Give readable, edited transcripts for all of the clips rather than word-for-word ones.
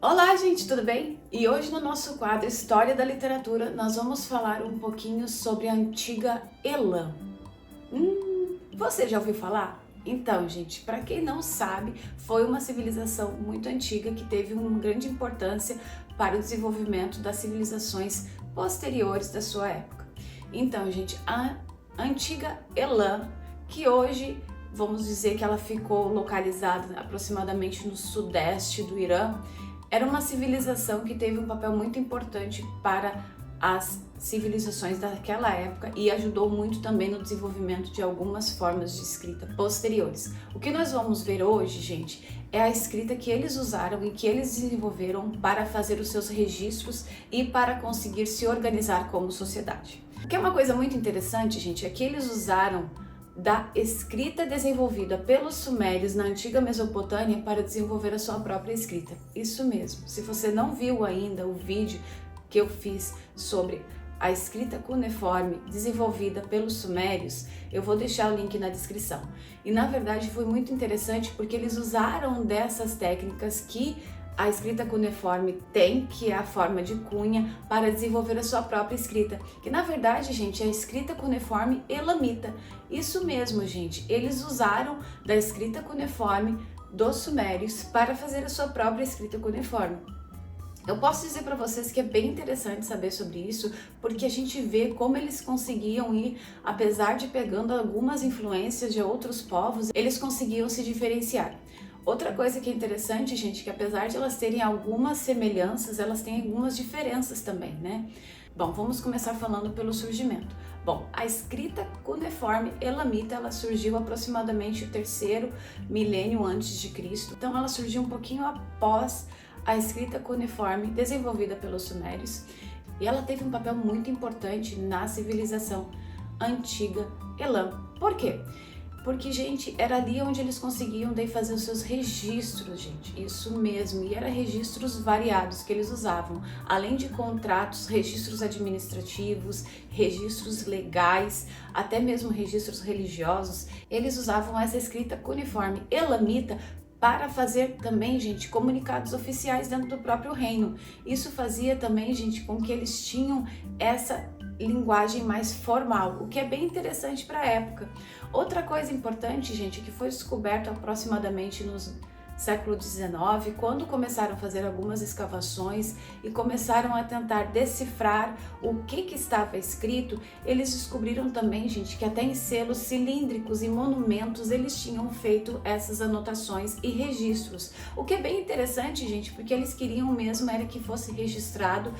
Olá, gente, tudo bem? E hoje no nosso quadro História da Literatura nós vamos falar um pouquinho sobre a antiga Elam. Você já ouviu falar? Então, gente, para quem não sabe, foi uma civilização muito antiga que teve uma grande importância para o desenvolvimento das civilizações posteriores da sua época. Então, gente, a antiga Elam, que hoje vamos dizer que ela ficou localizada aproximadamente no sudeste do Irã, era uma civilização que teve um papel muito importante para as civilizações daquela época e ajudou muito também no desenvolvimento de algumas formas de escrita posteriores. O que nós vamos ver hoje, gente, é a escrita que eles usaram e que eles desenvolveram para fazer os seus registros e para conseguir se organizar como sociedade. O que é uma coisa muito interessante, gente, é que eles usaram da escrita desenvolvida pelos sumérios na antiga Mesopotâmia para desenvolver a sua própria escrita. Isso mesmo. Se você não viu ainda o vídeo que eu fiz sobre a escrita cuneiforme desenvolvida pelos sumérios, eu vou deixar o link na descrição. E na verdade foi muito interessante porque eles usaram dessas técnicas que a escrita cuneiforme tem, que é a forma de cunha, para desenvolver a sua própria escrita, que na verdade, gente, é a escrita cuneiforme elamita. Isso mesmo, gente, eles usaram da escrita cuneiforme dos sumérios para fazer a sua própria escrita cuneiforme. Eu posso dizer para vocês que é bem interessante saber sobre isso, porque a gente vê como eles conseguiam ir, apesar de pegando algumas influências de outros povos, eles conseguiam se diferenciar. Outra coisa que é interessante, gente, que apesar de elas terem algumas semelhanças, elas têm algumas diferenças também, né? Bom, vamos começar falando pelo surgimento. Bom, a escrita cuneiforme elamita, ela surgiu aproximadamente o 3º milênio antes de Cristo. Então ela surgiu um pouquinho após a escrita cuneiforme desenvolvida pelos sumérios, e ela teve um papel muito importante na civilização antiga Elam. Por quê? Porque, gente, era ali onde eles conseguiam daí fazer os seus registros, gente, isso mesmo, e eram registros variados que eles usavam, além de contratos, registros administrativos, registros legais, até mesmo registros religiosos, eles usavam essa escrita cuneiforme elamita para fazer também, gente, comunicados oficiais dentro do próprio reino. Isso fazia também, gente, com que eles tinham essa linguagem mais formal, o que é bem interessante para a época. Outra coisa importante, gente, que foi descoberto aproximadamente no século XIX, quando começaram a fazer algumas escavações e começaram a tentar decifrar o que estava escrito, eles descobriram também, gente, que até em selos cilíndricos e monumentos eles tinham feito essas anotações e registros, o que é bem interessante, gente, porque eles queriam mesmo era que fosse registrado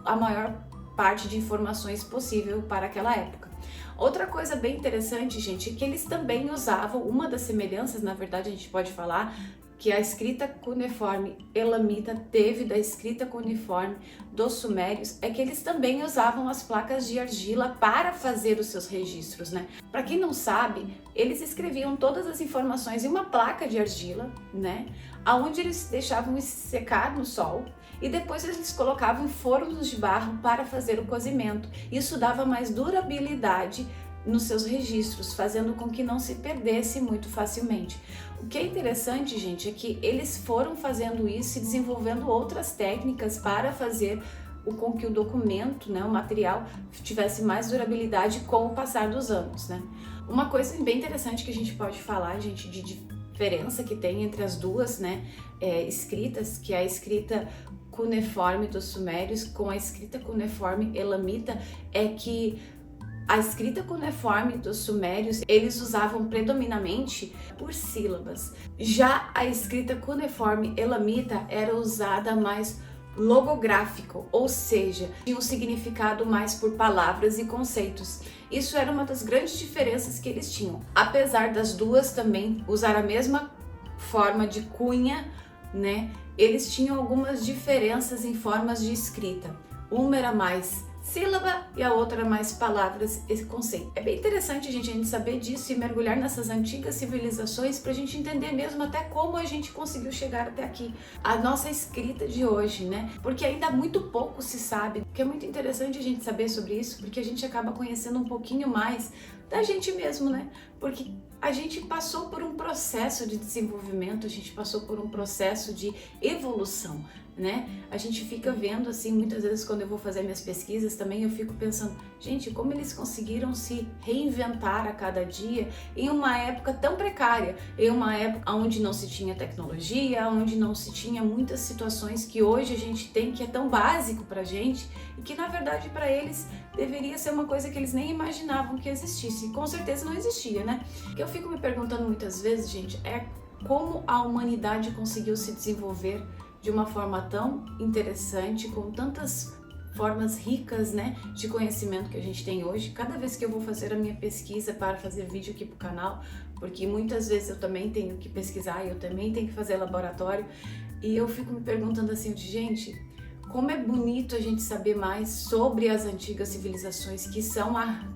a maior parte de informações possível para aquela época. Outra coisa bem interessante, gente, é que eles também usavam, uma das semelhanças, na verdade a gente pode falar, que a escrita cuneiforme elamita teve da escrita cuneiforme dos sumérios, é que eles também usavam as placas de argila para fazer os seus registros, né? Para quem não sabe, eles escreviam todas as informações em uma placa de argila, né? Aonde eles deixavam secar no sol e depois eles colocavam em fornos de barro para fazer o cozimento. Isso dava mais durabilidade nos seus registros, fazendo com que não se perdesse muito facilmente. O que é interessante, gente, é que eles foram fazendo isso e desenvolvendo outras técnicas para fazer com que o documento, né, o material, tivesse mais durabilidade com o passar dos anos, né? Uma coisa bem interessante que a gente pode falar, gente, de diferença que tem entre as duas, né, escritas, que é a escrita cuneiforme dos sumérios com a escrita cuneiforme elamita, é que a escrita cuneiforme dos sumérios, eles usavam predominantemente por sílabas. Já a escrita cuneiforme elamita era usada mais logográfico, ou seja, tinha um significado mais por palavras e conceitos. Isso era uma das grandes diferenças que eles tinham. Apesar das duas também usar a mesma forma de cunha, né? Eles tinham algumas diferenças em formas de escrita. Uma era mais sílaba e a outra mais palavras e conceito. É bem interessante a gente saber disso e mergulhar nessas antigas civilizações para a gente entender mesmo até como a gente conseguiu chegar até aqui. A nossa escrita de hoje, né? Porque ainda muito pouco se sabe que é muito interessante a gente saber sobre isso, porque a gente acaba conhecendo um pouquinho mais da gente mesmo, né? Porque a gente passou por um processo de desenvolvimento, a gente passou por um processo de evolução, né? A gente fica vendo assim, muitas vezes quando eu vou fazer minhas pesquisas também, eu fico pensando, gente, como eles conseguiram se reinventar a cada dia em uma época tão precária, em uma época onde não se tinha tecnologia, onde não se tinha muitas situações que hoje a gente tem, que é tão básico pra gente, e que na verdade para eles deveria ser uma coisa que eles nem imaginavam que existisse. Com certeza não existia, né? O que eu fico me perguntando muitas vezes, gente, é como a humanidade conseguiu se desenvolver de uma forma tão interessante, com tantas formas ricas, né, de conhecimento que a gente tem hoje. Cada vez que eu vou fazer a minha pesquisa para fazer vídeo aqui pro canal, porque muitas vezes eu também tenho que pesquisar, eu também tenho que fazer laboratório, e eu fico me perguntando assim, gente, como é bonito a gente saber mais sobre as antigas civilizações, que são a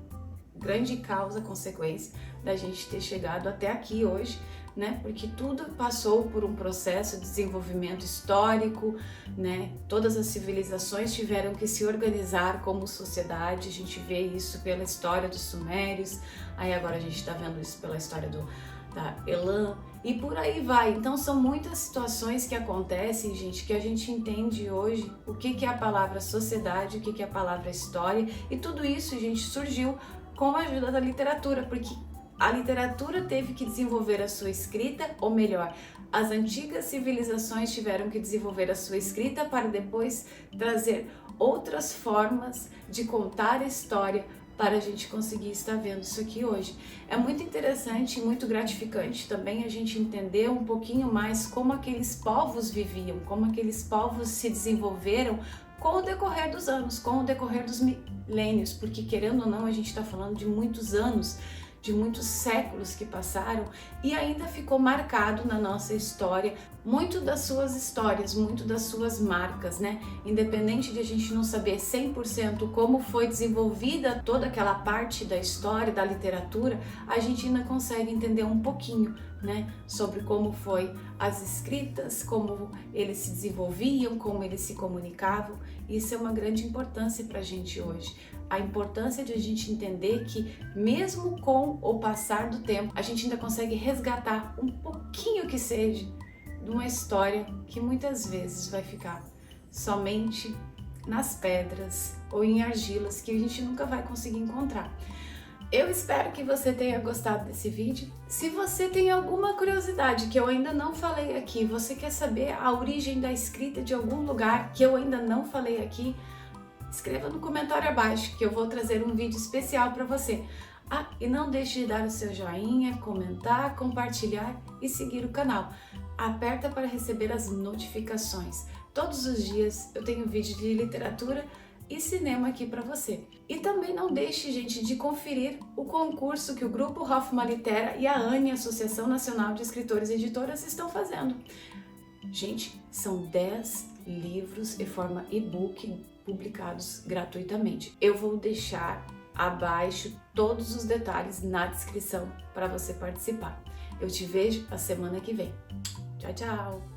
grande causa, consequência da gente ter chegado até aqui hoje, né? Porque tudo passou por um processo de desenvolvimento histórico, né? Todas as civilizações tiveram que se organizar como sociedade. A gente vê isso pela história dos sumérios, aí agora a gente está vendo isso pela história da Elam, e por aí vai. Então são muitas situações que acontecem, gente, que a gente entende hoje o que é a palavra sociedade, o que é a palavra história, e tudo isso, gente, surgiu com a ajuda da literatura, porque a literatura teve que desenvolver a sua escrita, ou melhor, as antigas civilizações tiveram que desenvolver a sua escrita para depois trazer outras formas de contar a história para a gente conseguir estar vendo isso aqui hoje. É muito interessante e muito gratificante também a gente entender um pouquinho mais como aqueles povos viviam, como aqueles povos se desenvolveram com o decorrer dos anos, com o decorrer dos milênios, porque querendo ou não a gente está falando de muitos anos, de muitos séculos que passaram, e ainda ficou marcado na nossa história muito das suas histórias, muito das suas marcas, né? Independente de a gente não saber 100% como foi desenvolvida toda aquela parte da história, da literatura, a gente ainda consegue entender um pouquinho, né, sobre como foi as escritas, como eles se desenvolviam, como eles se comunicavam. Isso é uma grande importância para a gente hoje. A importância de a gente entender que mesmo com o passar do tempo, a gente ainda consegue resgatar um pouquinho que seja de uma história que muitas vezes vai ficar somente nas pedras ou em argilas que a gente nunca vai conseguir encontrar. Eu espero que você tenha gostado desse vídeo. Se você tem alguma curiosidade que eu ainda não falei aqui, você quer saber a origem da escrita de algum lugar que eu ainda não falei aqui, escreva no comentário abaixo que eu vou trazer um vídeo especial para você. Ah, e não deixe de dar o seu joinha, comentar, compartilhar e seguir o canal. Aperta para receber as notificações. Todos os dias eu tenho vídeo de literatura e cinema aqui para você. E também não deixe, gente, de conferir o concurso que o Grupo Hoffmann Litera e a ANE, Associação Nacional de Escritores e Editoras, estão fazendo. Gente, são 10 livros em forma e-book publicados gratuitamente. Eu vou deixar abaixo todos os detalhes na descrição para você participar. Eu te vejo a semana que vem. Tchau, tchau!